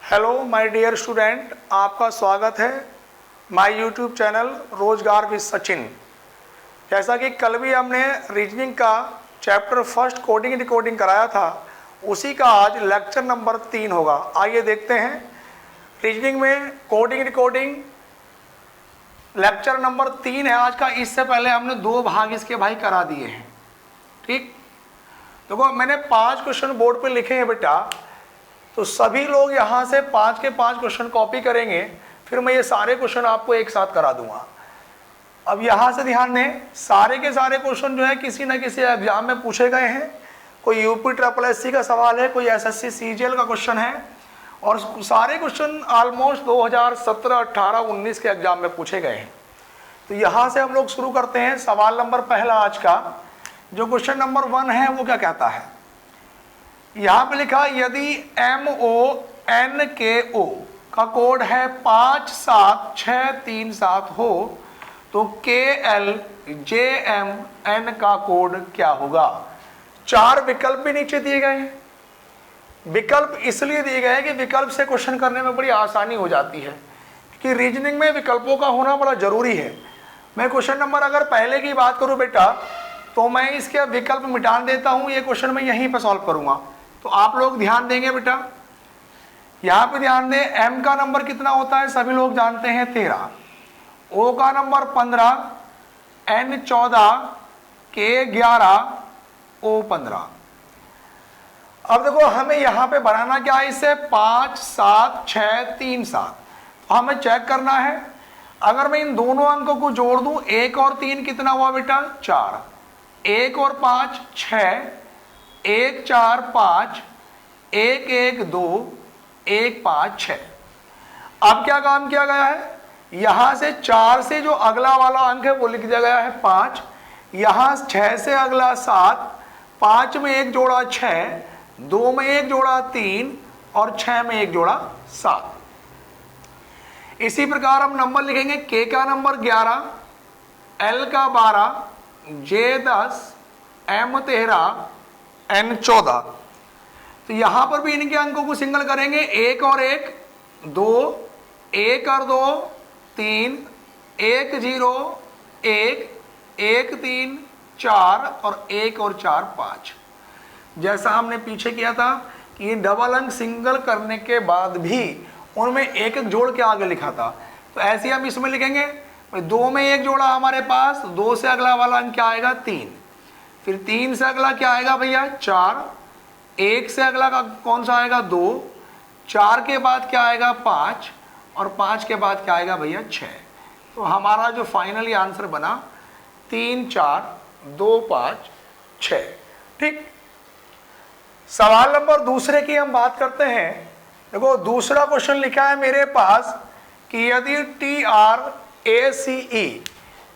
Hello my dear student, आपका स्वागत है माय यूट्यूब चैनल रोजगार विद सचिन। जैसा कि कल भी हमने रीजनिंग का चैप्टर फर्स्ट कोडिंग डिकोडिंग कराया था, उसी का आज लेक्चर नंबर 3 होगा। आइए देखते हैं रीजनिंग में कोडिंग डिकोडिंग लेक्चर नंबर 3 है आज का। इससे पहले हमने 2 भाग इसके भाई करा दिए हैं। ठीक, देखो मैंने 5 क्वेश्चन बोर्ड पे लिखे हैं बेटा, तो सभी लोग यहाँ से 5 के 5 क्वेश्चन कॉपी करेंगे, फिर मैं ये सारे क्वेश्चन आपको एक साथ करा दूंगा। अब यहाँ से ध्यान दें, सारे के सारे क्वेश्चन जो है किसी न किसी एग्जाम में पूछे गए हैं। कोई यूपी SSC का सवाल है, कोई SSC CGL का क्वेश्चन है, और सारे क्वेश्चन ऑलमोस्ट 2017, 18, 19 के एग्जाम में पूछे गए हैं। तो यहाँ से हम लोग शुरू करते हैं। सवाल नंबर पहला आज का जो क्वेश्चन नंबर 1 है वो क्या कहता है, यहाँ पे लिखा यदि MONKO का कोड है 57637 हो तो KLJMN का कोड क्या होगा। 4 विकल्प भी नीचे दिए गए हैं। विकल्प इसलिए दिए गए हैं कि विकल्प से क्वेश्चन करने में बड़ी आसानी हो जाती है, कि रीजनिंग में विकल्पों का होना बड़ा जरूरी है। मैं क्वेश्चन नंबर अगर पहले की बात करूं बेटा, तो मैं इसके विकल्प मिटा देता हूं। ये क्वेश्चन मैं यहीं पर सॉल्व करूंगा, तो आप लोग ध्यान देंगे बेटा। यहां पे ध्यान दें, M का नंबर कितना होता है सभी लोग जानते हैं 13, O का नंबर 15, N 14, K 11, O 15। अब देखो हमें यहां पे बनाना क्या है, इससे 5 7 6 3 7, तो हमें चेक करना है। अगर मैं इन दोनों अंकों को जोड़ दूं, 1 और 3 कितना हुआ बेटा 4, 1 और 5 6, 1 4 5, 1 1 2, 1 5 6। अब क्या काम किया गया है, यहां से 4 से जो अगला वाला अंक है वो लिख दिया गया है 5, यहां 6 से अगला 7, 5 में 1 जोड़ा 6, 2 में 1 जोड़ा 3 और 6 में 1 जोड़ा 7। इसी प्रकार हम नंबर लिखेंगे, K का नंबर 11, L का 12, J 10, M 13, N 14। तो यहां पर भी इनके अंकों को सिंगल करेंगे, 1 और 1 2, 1 और 2 3, 1 0 1, 1 3 4 और 1 और 4 5। जैसा हमने पीछे किया था कि डबल अंक सिंगल करने के बाद भी उनमें एक एक जोड़ के आगे लिखा था, तो ऐसे हम इसमें लिखेंगे। 2 में 1 जोड़ा हमारे पास, 2 से अगला वाला अंक क्या आएगा 3, फिर 3 से अगला क्या आएगा भैया 4, 1 से अगला का कौन सा आएगा 2, 4 के बाद क्या आएगा 5 और 5 के बाद क्या आएगा भैया 6। तो हमारा जो फाइनली आंसर बना 3 4 2 5 6। ठीक, सवाल नंबर दूसरे की हम बात करते हैं। देखो दूसरा क्वेश्चन लिखा है मेरे पास कि यदि TRACE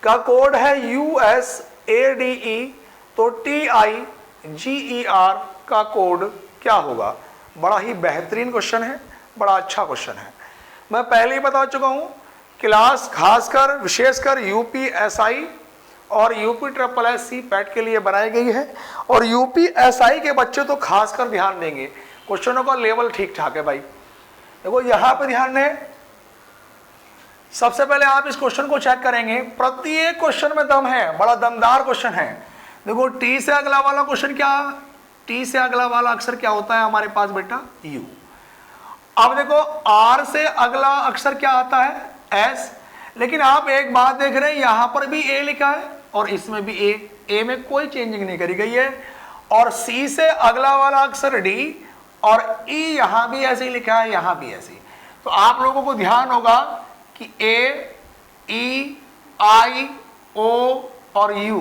का कोड है USADE तो TIGER का कोड क्या होगा। बड़ा ही बेहतरीन क्वेश्चन है, बड़ा अच्छा क्वेश्चन है। मैं पहले ही बता चुका हूं, क्लास खासकर विशेषकर UPSI और UPSSC पैट के लिए बनाई गई है, और UPSI के बच्चे तो खासकर ध्यान देंगे, क्वेश्चनों का लेवल ठीक ठाक है भाई। देखो यहां पर ध्यान दें, सबसे पहले आप इस क्वेश्चन को चेक करेंगे, प्रत्येक क्वेश्चन में दम है, बड़ा दमदार क्वेश्चन है। देखो T से अगला वाला क्वेश्चन क्या, T से अगला वाला अक्षर क्या होता है हमारे पास बेटा U। अब देखो R से अगला अक्षर क्या आता है S, लेकिन आप एक बात देख रहे हैं, यहां पर भी A लिखा है और इसमें भी A में कोई चेंजिंग नहीं करी गई है। और C से अगला वाला अक्षर D और E यहां भी ऐसे ही लिखा है, यहां भी ऐसे ही। तो आप लोगों को ध्यान होगा कि A, E, I, O और U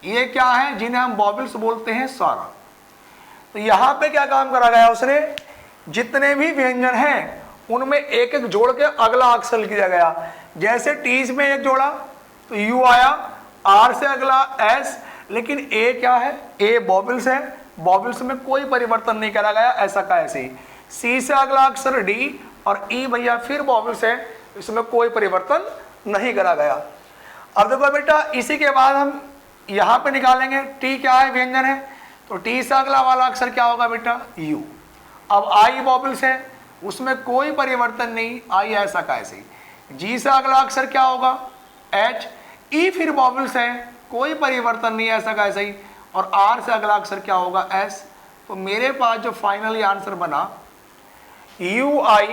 ये क्या है, जिन्हें हम बॉबल्स बोलते हैं सारा। तो यहां पे क्या काम करा गया, उसने जितने भी व्यंजन हैं उनमें एक एक जोड़ के अगला अक्षर लिख दिया गया। जैसे T में 1 जोड़ा तो U आया, R से अगला S, लेकिन A क्या है, A बॉबल्स है, बॉबल्स में कोई परिवर्तन नहीं करा गया, ऐसा का ऐसे ही। C से अगला अक्षर D और E भैया फिर बॉबल्स है, इसमें कोई परिवर्तन नहीं करा गया। अब देखो बेटा, इसी के बाद हम यहां पे निकालेंगे T क्या है, व्यंजन है, तो T से अगला वाला अक्षर क्या होगा बेटा U। अब I बॉबल्स है, उसमें कोई परिवर्तन नहीं, आई ऐसा का ऐसे ही। जी से अगला अक्षर क्या होगा, एच। ई फिर वॉवल्स है, कोई परिवर्तन नहीं, ऐसा का ऐसा ही। और आर से अगला अक्षर क्या होगा, एस। तो मेरे पास जो फाइनली आंसर बना you I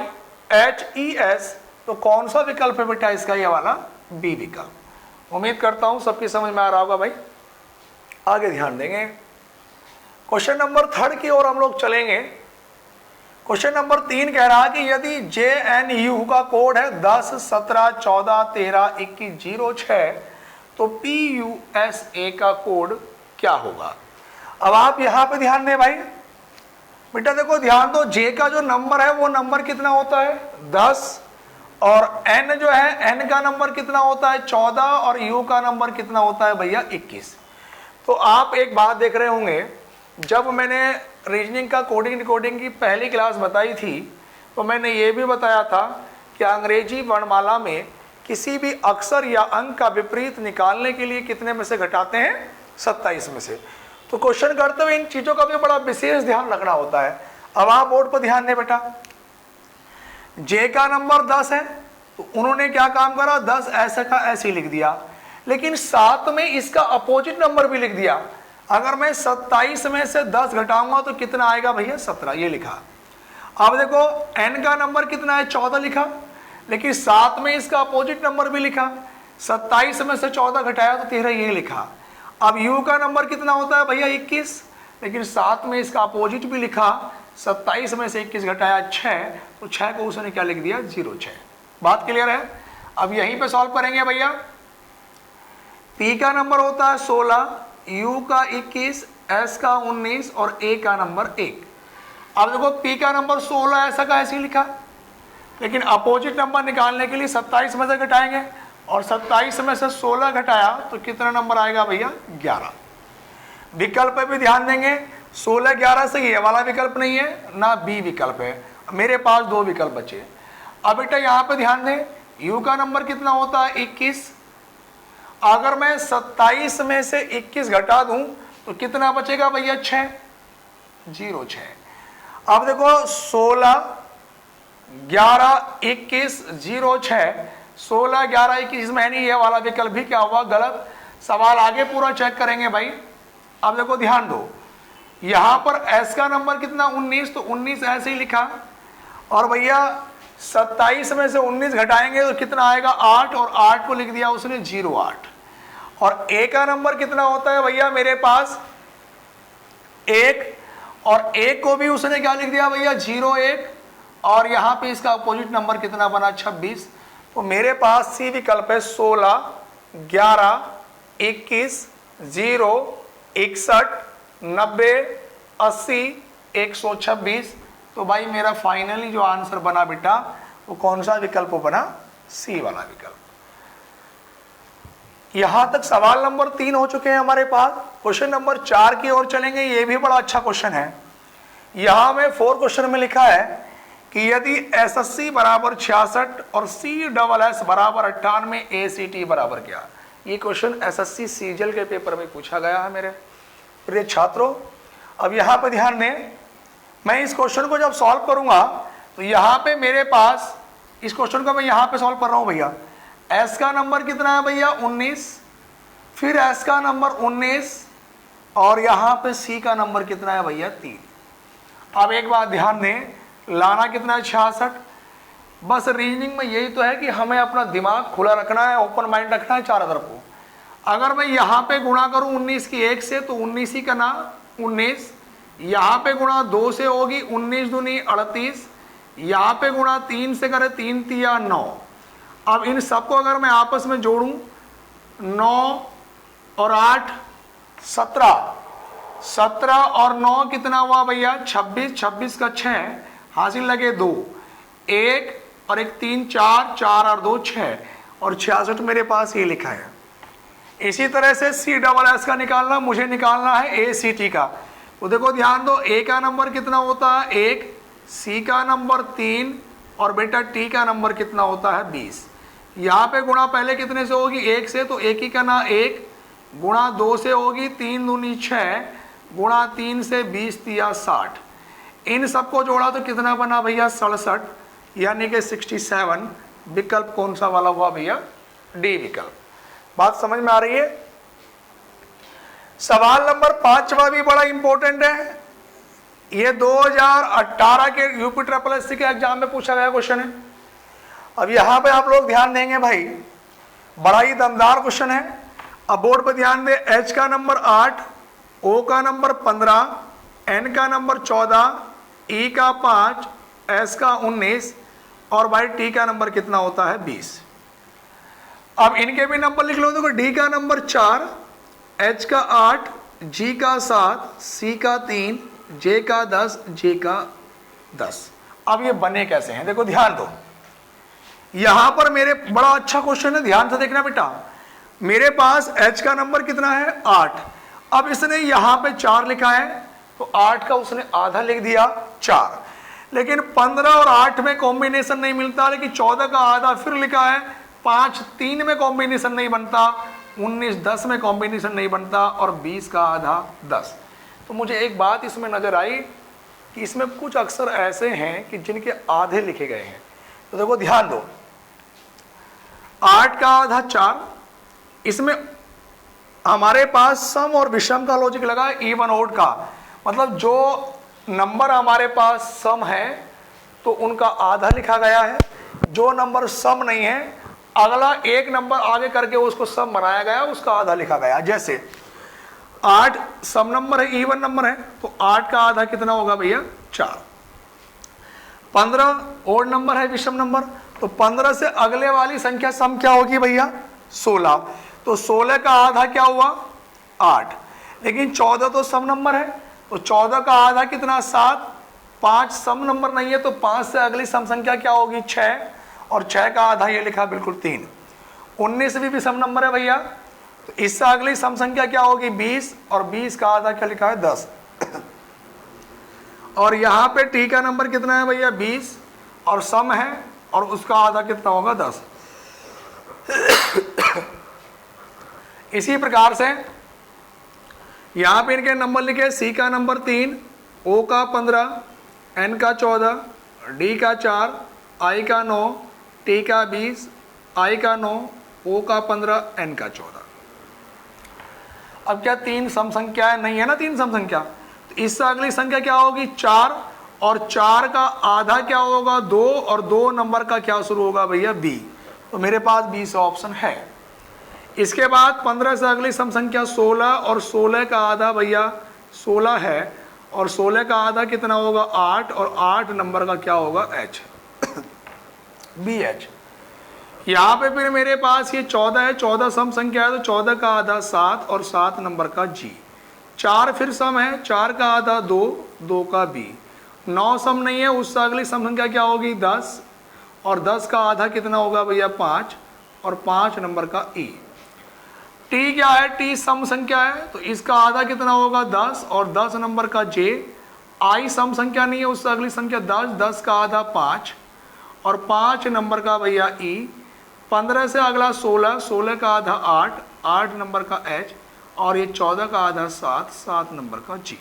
H E S, तो कौन सा विकल्प है बेटा इसका, ये वाला बी विकल्प। उम्मीद करता हूं सबकी समझ में आ रहा होगा भाई। आगे ध्यान देंगे, क्वेश्चन नंबर 3 की ओर हम लोग चलेंगे। क्वेश्चन नंबर 3 कह रहा है कि यदि JNU का कोड है 10 17 14 13 21 06, तो PUSA का कोड क्या होगा। अब आप यहां पे ध्यान दें भाई, बेटा देखो ध्यान दो, J का जो नंबर है वो नंबर कितना होता है 10, और N जो है N का नंबर कितना होता है 14, और U का नंबर कितना होता है भैया 21। तो आप एक बात देख रहे होंगे, जब मैंने रीजनिंग का कोडिंग डिकोडिंग की पहली क्लास बताई थी, तो मैंने ये भी बताया था कि अंग्रेजी वर्णमाला में किसी भी अक्षर या अंक का विपरीत निकालने के लिए कितने में से घटाते हैं, 27 में से। तो क्वेश्चन करते हुए इन चीजों का भी बड़ा विशेष ध्यान रखना होता है। अब आप बोर्ड पर ध्यान दें बेटा, जे का नंबर 10 है, तो उन्होंने क्या काम करा, 10 ऐसे का ऐसे ही लिख दिया, लेकिन साथ में इसका अपोजिट नंबर भी लिख दिया। अगर मैं 27 में से 10 घटाऊंगा तो कितना आएगा भैया 17, ये लिखा। अब देखो n का नंबर कितना है 14 लिखा, लेकिन साथ में इसका अपोजिट नंबर भी लिखा। 27 में से 14 घटाया तो 13, ये लिखा। अब u का नंबर कितना होता है भैया 21, लेकिन साथ में इसका अपोजिट भी लिखा। 27 में से 21 घटाया 6, तो 6 को उसने क्या लिख दिया 06। बात क्लियर है। अब यहीं पे सॉल्व करेंगे भैया। p का नंबर होता है 16, u का 21, s का 19 और a का नंबर 1। अब देखो p का नंबर 16 ऐसा का ऐसे ही लिखा, लेकिन अपोजिट नंबर निकालने के लिए 27 में से घटाएंगे, और 27 में से 16 घटाया तो कितना नंबर आएगा भैया 11। विकल्प पे भी ध्यान देंगे, 16 11 से ये वाला विकल्प नहीं है ना बी विकल्प है, मेरे पास 2 विकल्प बचे। अब बेटा यहाँ पे ध्यान दें, u का नंबर कितना होता है 21, अगर मैं 27 में से 21 घटा दूं तो कितना बचेगा भैया 6, 06। अब देखो 16 11 21 06, 16 11 21 में नहीं, ये वाला विकल्प भी क्या हुआ गलत। सवाल आगे पूरा चेक करेंगे भाई। अब देखो ध्यान दो, यहां पर s का नंबर कितना 19, तो 19 ऐसे ही लिखा, और भैया 27 में से 19 घटाएंगे तो कितना आएगा 8, और 8 को लिख दिया उसने 08। और a का नंबर कितना होता है भैया मेरे पास 1, और 1 को भी उसने क्या लिख दिया भैया 01, और यहाँ पे इसका अपोजिट नंबर कितना बना 26। तो मेरे पास सी विकल्प है 16 11 21 0 61 90 80 126। तो भाई मेरा फाइनली जो आंसर बना बेटा वो कौन सा विकल्प बना, सी वाला विकल्प। यहां तक सवाल नंबर 3 हो चुके हैं हमारे पास। क्वेश्चन नंबर 4 की ओर चलेंगे। ये भी बड़ा अच्छा क्वेश्चन है। यहां में 4 क्वेश्चन में लिखा है कि यदि SSC बराबर 66 और CSS बराबर 98, ACT बराबर क्या। ये क्वेश्चन SSC सीजल के पेपर में पूछा गया है मेरे प्रिय छात्रों। अब यहाँ पे ध्यान दें, मैं इस क्वेश्चन को जब सॉल्व करूंगा तो यहाँ पे मेरे पास, इस क्वेश्चन को मैं यहाँ पे सॉल्व कर रहा हूँ भैया। S का नंबर कितना है भैया 19, फिर S का नंबर 19, और यहाँ पे C का नंबर कितना है भैया 3। अब एक बात ध्यान दें, लाना कितना है 66। बस रीजनिंग में यही तो है कि हमें अपना दिमाग खुला रखना है, ओपन माइंड रखना है चारों तरफ को। अगर मैं यहाँ पे गुणा करूँ 19 की 1 से तो 19 ही का ना 19, यहाँ पे गुणा 2 से होगी 19 दूनी 38, यहाँ पे गुणा 3 से करे 3 तिया 9। अब इन सबको अगर मैं आपस में जोड़ूं 9 और 8 17, 17 और 9 कितना हुआ भैया 26, 26 का 6 हासिल लगे 2, 1 और 1 3 4, 4 और 2 6, और 66 मेरे पास ये लिखा है। इसी तरह से CSS का निकालना, मुझे निकालना है ACT का। तो देखो ध्यान दो, A का नंबर कितना होता है 1, C का नंबर 3, और बेटा T का नंबर कितना होता है 20। यहाँ पे गुणा पहले कितने से होगी 1 से, तो 1 ही का ना 1, गुणा 2 से होगी 3 दूनी 6, गुणा 3 से 20 तिया 60। इन सबको जोड़ा तो कितना बना भैया 67, यानी कि 67। विकल्प कौन सा वाला हुआ भैया? डी विकल्प। बात समझ में आ रही है? सवाल नंबर 5वां भी बड़ा इंपॉर्टेंट है। ये 2018 के यूपी ट्रिपल एससी के एग्जाम में पूछा गया क्वेश्चन है। अब यहां पे आप लोग ध्यान देंगे भाई, बड़ा ही दमदार क्वेश्चन है। अब बोर्ड पर ध्यान दे, एच का नंबर 8, ओ का नंबर 15, एन का नंबर 14, ई का 5, एस का 19 और भाई टी का नंबर कितना होता है? 20। अब इनके भी नंबर लिख लो। देखो डी का नंबर 4, एच का 8, जी का 7, सी का 3, जे का 10, जे का 10। अब ये बने कैसे हैं? देखो ध्यान दो, यहां पर मेरे बड़ा अच्छा क्वेश्चन है, ध्यान से देखना बेटा। मेरे पास एच का नंबर कितना है? 8। अब इसने यहां पे 4 लिखा है, तो 8 का उसने आधा लिख दिया 4। लेकिन 15 और 8 में कॉम्बिनेशन नहीं मिलता, लेकिन 14 का आधा फिर लिखा है, 5 3 में कॉम्बिनेशन नहीं बनता, 19 10 में कॉम्बिनेशन नहीं बनता और 20 का आधा 10। तो मुझे एक बात इसमें नजर आई कि इसमें कुछ अक्षर ऐसे हैं कि जिनके आधे लिखे गए हैं। तो देखो ध्यान दो, 8 का आधा 4, इसमें हमारे पास सम और विषम का लॉजिक लगा है, इवन ओड का, मतलब जो नंबर हमारे पास सम है तो उनका आधा लिखा गया है, जो नंबर सम नहीं है अगला एक नंबर आगे करके उसको सम बनाया गया, उसका आधा लिखा गया। जैसे 8 सम नंबर है, इवन नंबर है, तो 8 का आधा कितना होगा भैया? 4। 15 ओड नंबर है, विषम नंबर, तो 15 से अगले वाली संख्या सम क्या होगी भैया? 16। तो 16 का आधा क्या हुआ? 8। लेकिन 14 तो सम नंबर है, तो 14 का आधा कितना? 7। 5 सम नंबर नहीं है, तो 5 से अगली सम संख्या क्या होगी? 6, और 6 का आधा ये लिखा बिल्कुल 3। 19 भी सम नंबर है भैया, तो इससे अगली सम संख्या क्या होगी? 20, और 20 का आधा क्या लिखा है? 10। और यहां पे टी का नंबर कितना है भैया? 20, और सम है, और उसका आधा कितना होगा? 10। इसी प्रकार से यहां पे इनके नंबर लिखे, सी का नंबर 3, ओ का 15, एन का 14, डी का 4, आई का 9, टी का 20, आई का 9, ओ का 15, एन का 14। अब क्या 3 सम संख्या नहीं है ना? 3 सम संख्या, तो इससे अगली संख्या क्या होगी? 4, और 4 का आधा क्या होगा? 2, और 2 नंबर का क्या शुरू होगा भैया? बी। तो मेरे पास बी से ऑप्शन है। इसके बाद 15 से अगली सम संख्या 16, और 16 का आधा भैया 16 है, और 16 का आधा कितना होगा? 8, और 8 नंबर का क्या होगा? H, B H. यहाँ पे फिर मेरे पास ये 14 है, 14 सम संख्या है, तो 14 का आधा 7, और 7 नंबर का जी। 4 फिर सम है, 4 का आधा 2, 2 का बी। 9 सम नहीं है, उससे अगली सम संख्या क्या होगी? 10, और 10 का आधा कितना होगा भैया? 5, और 5 नंबर का ई। टी क्या है? टी सम संख्या है, तो इसका आधा कितना होगा? 10, और 10 नंबर का जे। आई सम संख्या नहीं है, उससे अगली संख्या 10, 10 का आधा 5, और 5 नंबर का भैया ई। 15 से अगला 16, 16 का आधा 8, 8 नंबर का एच, और ये 14 का आधा 7, 7 नंबर का जी।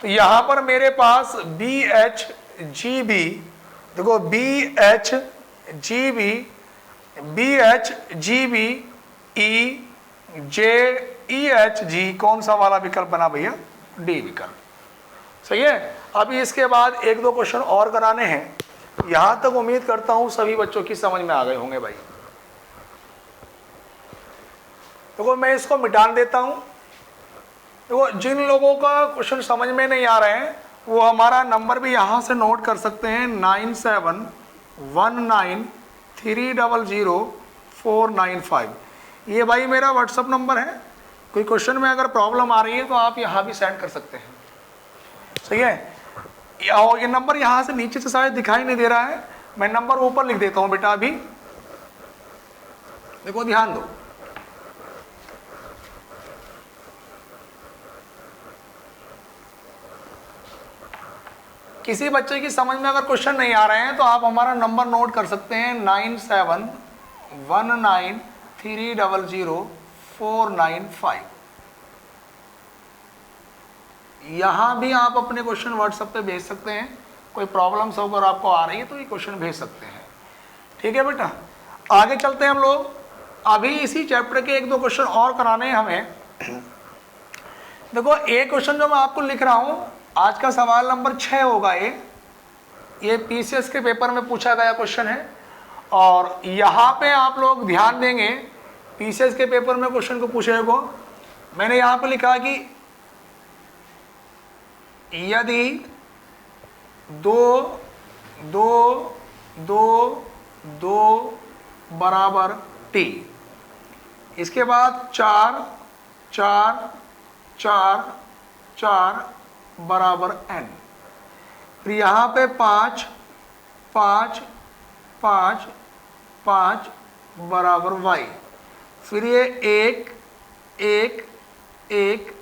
तो यहां पर मेरे पास बी एच जी बी, देखो B H G B, B H G B, E J E H G, कौन सा वाला विकल्प बना भैया? डी विकल्प। सही है। अभी इसके बाद 1-2 क्वेश्चन और कराने हैं। यहां तक उम्मीद करता हूं सभी बच्चों की समझ में आ गए होंगे भाई। देखो मैं इसको मिटान देता हूं। देखो जिन लोगों का क्वेश्चन समझ में नहीं आ रहे हैं वो हमारा नंबर भी यहां से नोट कर सकते हैं, 9719300495। ये भाई मेरा व्हाट्सअप नंबर है। कोई क्वेश्चन में अगर प्रॉब्लम आ रही है तो आप यहाँ भी सेंड कर सकते हैं। सही है। ये नंबर यहाँ से नीचे से शायद दिखाई नहीं दे रहा है, मैं नंबर ऊपर लिख देता हूँ बेटा। अभी देखो ध्यान दो, किसी बच्चे की समझ में अगर क्वेश्चन नहीं आ रहे हैं तो आप हमारा नंबर नोट कर सकते हैं, 9719300495। यहाँ भी आप अपने क्वेश्चन व्हाट्सएप पे भेज सकते हैं, कोई प्रॉब्लम्स अगर आपको आ रही है तो ये क्वेश्चन भेज सकते हैं। ठीक है बेटा, आगे चलते हैं हम लोग। अभी इसी चैप्टर के एक दो क्वेश्चन और कराने हैं हमें। देखो एक क्वेश्चन जो मैं आपको लिख रहा हूं, आज का सवाल नंबर 6 होगा। ये पीसीएस के पेपर में पूछा गया क्वेश्चन है, और यहाँ पे आप लोग ध्यान देंगे, पीसीएस के पेपर में क्वेश्चन को पूछेगा। मैंने यहाँ पे लिखा कि यदि दो दो दो दो बराबर टी, इसके बाद 4 4 4 4 बराबर n, फिर यहाँ पे 5 5 5 5 बराबर y, फिर ये 1 1 1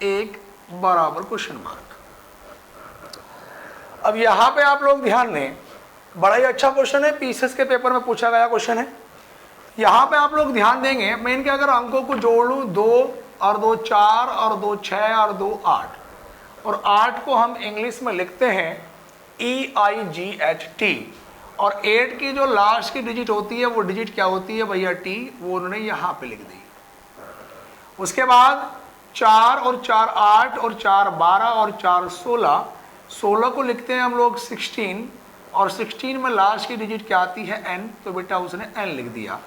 1 बराबर क्वेश्चन मार्क। अब यहाँ पे आप लोग ध्यान दें, बड़ा ही अच्छा क्वेश्चन है, पीसीएस के पेपर में पूछा गया क्वेश्चन है। यहाँ पे आप लोग ध्यान देंगे, मैं इनके अगर अंकों को जोड़ लूँ, 2 और 2 4 और 2 6 और 2 8, और 8 को हम इंग्लिश में लिखते हैं EIGHT, और 8 की जो लास्ट की डिजिट होती है वो डिजिट क्या होती है भैया, T, वो उन्होंने यहाँ पे लिख दी। उसके बाद 4 और 4 8 और 4 12 और 4 16, 16 को लिखते हैं हम लोग 16, और 16 में लास्ट की डिजिट क्या आती है, n, तो बेटा उसने n लिख दिया।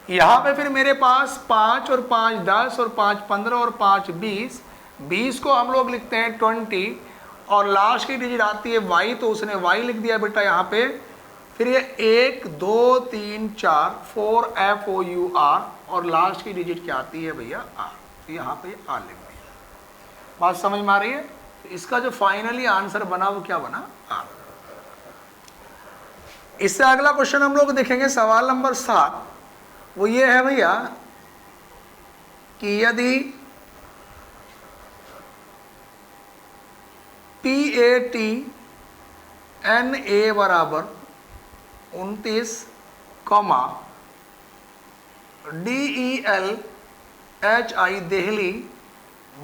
यहाँ पे फिर मेरे पास 5 और 5 10 और 5 15 और 5 20, 20 को हम लोग लिखते हैं 20, और लास्ट की डिजिट आती है y, तो उसने y लिख दिया बेटा यहाँ पे। फिर ये 1 2 3 4 4 FOUR, और लास्ट की डिजिट क्या आती है भैया, r, तो यहाँ पे r लिख दिया। बात समझ में आ रही है? इसका जो फाइनली आंसर बना वो क्या बना, r। इससे अगला क्वेश्चन हम लोग देखेंगे, सवाल नंबर 7, वो ये है भैया कि यदि PAT NA बराबर 29, DEL HI दिल्ली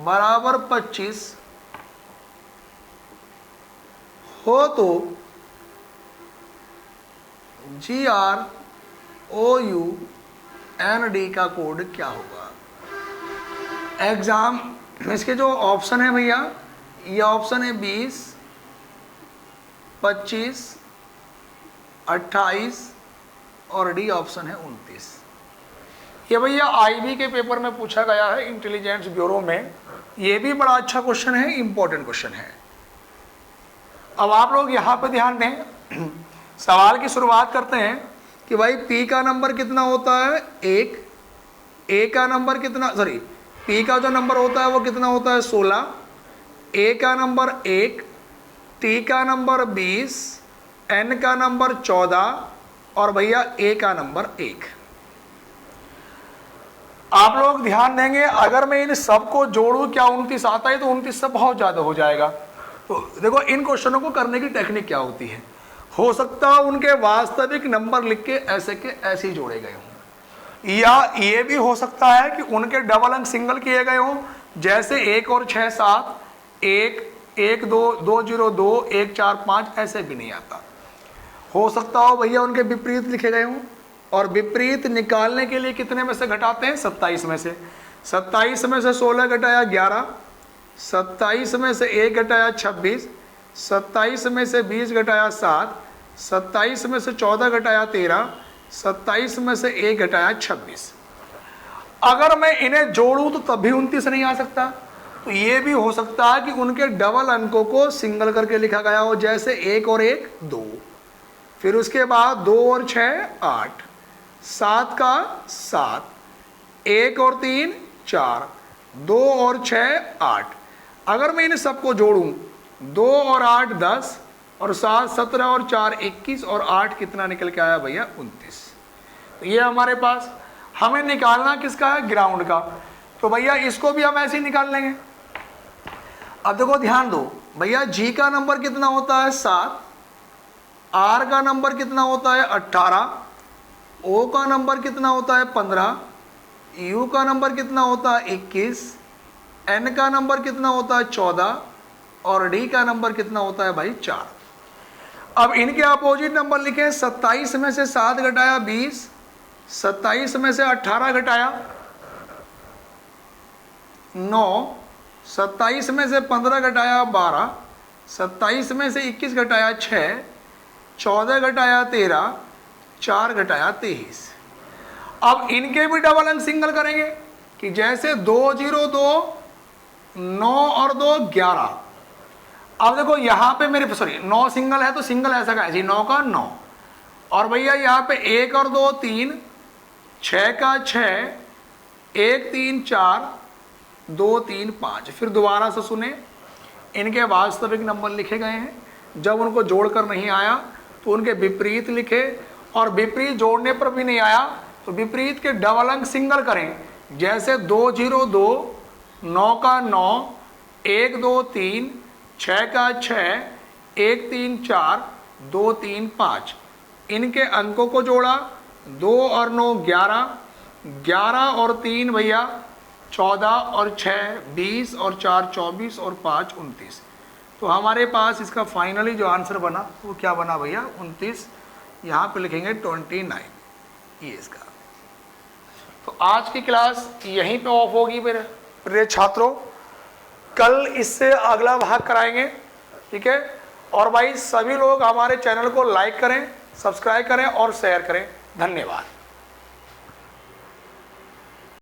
बराबर 25 हो तो GROUND का कोड क्या होगा। एग्जाम इसके जो ऑप्शन है भैया, ये ऑप्शन है 20 25 28 और डी ऑप्शन है 29। ये भैया आईबी के पेपर में पूछा गया है, इंटेलिजेंस ब्यूरो में। ये भी बड़ा अच्छा क्वेश्चन है, इंपॉर्टेंट क्वेश्चन है। अब आप लोग यहाँ पे ध्यान दें, सवाल की शुरुआत करते हैं कि भाई P का नंबर कितना होता है, 1, A का नंबर कितना, सॉरी P का जो नंबर होता है वो कितना होता है, 16, A का नंबर 1, T का नंबर 20, N का नंबर 14 और भैया A का नंबर 1। आप लोग ध्यान देंगे, अगर मैं इन सबको जोड़ूं क्या 29 आता है, तो 29 से बहुत ज़्यादा हो जाएगा। तो देखो इन क्वेश्चनों को करने की टेक्निक क्या होती है, हो सकता है उनके वास्तविक नंबर लिख के ऐसे ही जोड़े गए हों, या ये भी हो सकता है कि उनके डबल अंक सिंगल किए गए हों, जैसे 1 और 6 7, 1 1 2 2 0 2 1 4 5, ऐसे भी नहीं आता। हो सकता हो भैया उनके विपरीत लिखे गए हों, और विपरीत निकालने के लिए कितने में से घटाते हैं, 27 में से। 27 में से 16 घटाया 11, 27 में से 1 घटाया 26, 27 में से 20 घटाया 7, 27 में से 14 घटाया 13, 27 में से 1 घटाया 26। अगर मैं इन्हें जोड़ूं तो तब भी 29 नहीं आ सकता। तो ये भी हो सकता है कि उनके डबल अंकों को सिंगल करके लिखा गया हो, जैसे 1 और 1 2, फिर उसके बाद 2 और 6 8, 7 का 7, 1 और 3 4, 2 और 6 8। अगर मैं इन सबको जोड़ूं, 2 और 8 10 और 7 17 और 4 21 और 8 कितना निकल के आया भैया, 29। तो ये हमारे पास, हमें निकालना किसका है, ग्राउंड का। तो भैया इसको भी हम ऐसे ही निकाल लेंगे। अब देखो ध्यान दो भैया, जी का नंबर कितना होता है 7, आर का नंबर कितना होता है 18, ओ का नंबर कितना होता है 15, यू का नंबर कितना होता है 21, n का नंबर कितना होता है 14 और d का नंबर कितना होता है भाई 4। अब इनके अपोजिट नंबर लिखे, 27 में से 7 घटाया 20, 27 में से 18 घटाया 9, 27 में से 15 घटाया 12, 27 में से 21 घटाया 6, 14 घटाया 13, 4 घटाया 23। अब इनके भी डबल अंक सिंगल करेंगे कि जैसे 2 0 2 9 और 2 11। अब देखो यहाँ पे मेरे 9 सिंगल है तो सिंगल ऐसा का ऐसे 9 का 9, और भैया यहाँ पे 1 और 2 3, 6 का 6, 1 3 4, 2 3 5। फिर दोबारा से सुने, इनके वास्तविक नंबर लिखे गए हैं। जब उनको जोड़कर नहीं आया तो उनके विपरीत लिखे, और विपरीत जोड़ने पर भी नहीं आया तो विपरीत के डबल अंक सिंगल करें। जैसे 2 0 2, 9 का 9, 1 2 3, 6 का 6, 1 3 4, 2 3 5। इनके अंकों को जोड़ा, 2 और 9 11, 11 और 3 भैया 14 और 6 20 और 4 24 और 5 29। तो हमारे पास इसका फाइनली जो आंसर बना वो क्या बना भैया 29। यहाँ पे लिखेंगे 29, ये इसका। तो आज की क्लास यहीं पे ऑफ होगी मेरे प्रिय छात्रों। कल इससे अगला भाग कराएंगे, ठीक है। और भाई सभी लोग हमारे चैनल को लाइक करें, सब्सक्राइब करें और शेयर करें। धन्यवाद।